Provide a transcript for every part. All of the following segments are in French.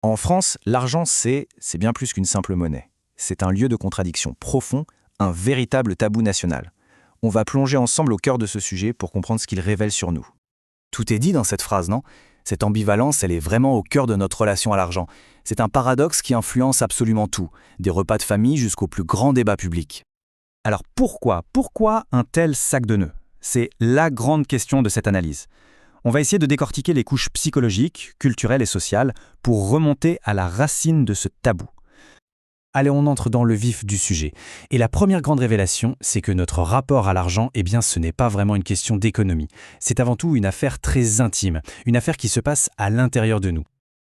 En France, l'argent, c'est bien plus qu'une simple monnaie. C'est un lieu de contradiction profond, un véritable tabou national. On va plonger ensemble au cœur de ce sujet pour comprendre ce qu'il révèle sur nous. Tout est dit dans cette phrase, non? Cette ambivalence, elle est vraiment au cœur de notre relation à l'argent. C'est un paradoxe qui influence absolument tout, des repas de famille jusqu'aux plus grands débats publics. Alors pourquoi un tel sac de nœuds? C'est la grande question de cette analyse. On va essayer de décortiquer les couches psychologiques, culturelles et sociales pour remonter à la racine de ce tabou. Allez, on entre dans le vif du sujet. Et la première grande révélation, c'est que notre rapport à l'argent, ce n'est pas vraiment une question d'économie. C'est avant tout une affaire très intime, une affaire qui se passe à l'intérieur de nous.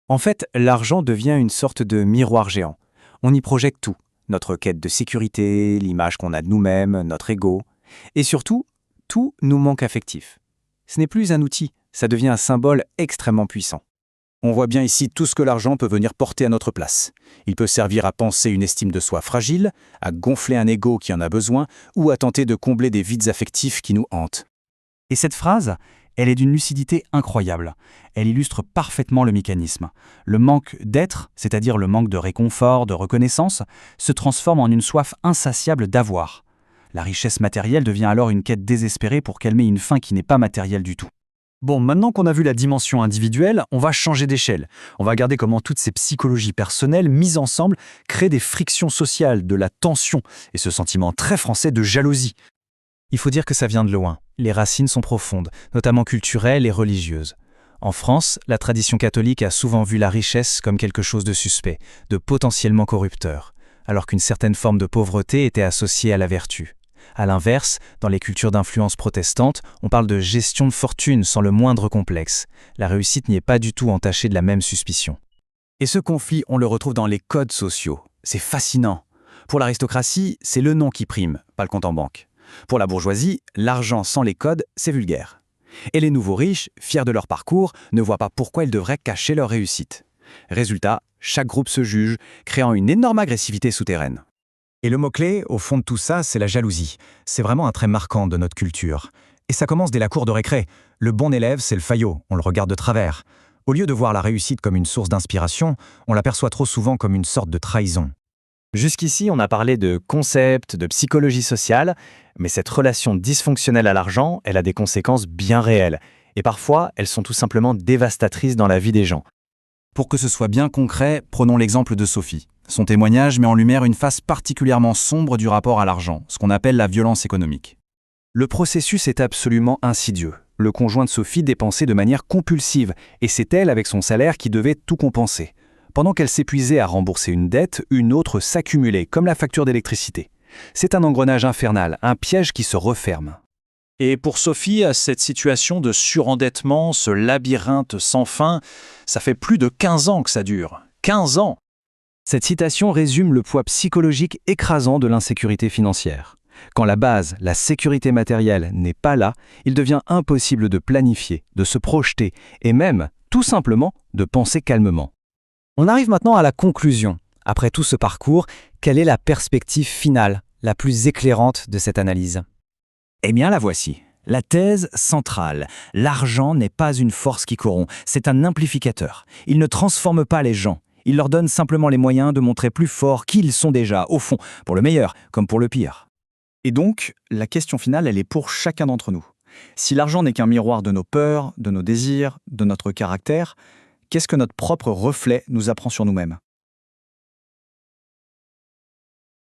En fait, l'argent devient une sorte de miroir géant. On y projette tout. Notre quête de sécurité, l'image qu'on a de nous-mêmes, notre ego. Et surtout, tout nous manque affectif. Ce n'est plus un outil, ça devient un symbole extrêmement puissant. On voit bien ici tout ce que l'argent peut venir porter à notre place. Il peut servir à penser une estime de soi fragile, à gonfler un ego qui en a besoin, ou à tenter de combler des vides affectifs qui nous hantent. Et cette phrase, elle est d'une lucidité incroyable. Elle illustre parfaitement le mécanisme. Le manque d'être, c'est-à-dire le manque de réconfort, de reconnaissance, se transforme en une soif insatiable d'avoir. La richesse matérielle devient alors une quête désespérée pour calmer une faim qui n'est pas matérielle du tout. Bon, maintenant qu'on a vu la dimension individuelle, on va changer d'échelle. On va regarder comment toutes ces psychologies personnelles mises ensemble créent des frictions sociales, de la tension et ce sentiment très français de jalousie. Il faut dire que ça vient de loin. Les racines sont profondes, notamment culturelles et religieuses. En France, la tradition catholique a souvent vu la richesse comme quelque chose de suspect, de potentiellement corrupteur, alors qu'une certaine forme de pauvreté était associée à la vertu. À l'inverse, dans les cultures d'influence protestante, on parle de gestion de fortune sans le moindre complexe. La réussite n'y est pas du tout entachée de la même suspicion. Et ce conflit, on le retrouve dans les codes sociaux. C'est fascinant. Pour l'aristocratie, c'est le nom qui prime, pas le compte en banque. Pour la bourgeoisie, l'argent sans les codes, c'est vulgaire. Et les nouveaux riches, fiers de leur parcours, ne voient pas pourquoi ils devraient cacher leur réussite. Résultat, chaque groupe se juge, créant une énorme agressivité souterraine. Et le mot-clé, au fond de tout ça, c'est la jalousie. C'est vraiment un trait marquant de notre culture. Et ça commence dès la cour de récré. Le bon élève, c'est le faillot, on le regarde de travers. Au lieu de voir la réussite comme une source d'inspiration, on l'aperçoit trop souvent comme une sorte de trahison. Jusqu'ici, on a parlé de concepts, de psychologie sociale, mais cette relation dysfonctionnelle à l'argent, elle a des conséquences bien réelles. Et parfois, elles sont tout simplement dévastatrices dans la vie des gens. Pour que ce soit bien concret, prenons l'exemple de Sophie. Son témoignage met en lumière une face particulièrement sombre du rapport à l'argent, ce qu'on appelle la violence économique. Le processus est absolument insidieux. Le conjoint de Sophie dépensait de manière compulsive, et c'est elle, avec son salaire, qui devait tout compenser. Pendant qu'elle s'épuisait à rembourser une dette, une autre s'accumulait, comme la facture d'électricité. C'est un engrenage infernal, un piège qui se referme. Et pour Sophie, cette situation de surendettement, ce labyrinthe sans fin, ça fait plus de 15 ans que ça dure. 15 ans! Cette citation résume le poids psychologique écrasant de l'insécurité financière. Quand la base, la sécurité matérielle, n'est pas là, il devient impossible de planifier, de se projeter et même, tout simplement, de penser calmement. On arrive maintenant à la conclusion. Après tout ce parcours, quelle est la perspective finale, la plus éclairante de cette analyse? Eh bien, la voici. La thèse centrale. L'argent n'est pas une force qui corrompt, c'est un amplificateur. Il ne transforme pas les gens. Il leur donne simplement les moyens de montrer plus fort qui ils sont déjà, au fond, pour le meilleur comme pour le pire. Et donc, la question finale, elle est pour chacun d'entre nous. Si l'argent n'est qu'un miroir de nos peurs, de nos désirs, de notre caractère, qu'est-ce que notre propre reflet nous apprend sur nous-mêmes ?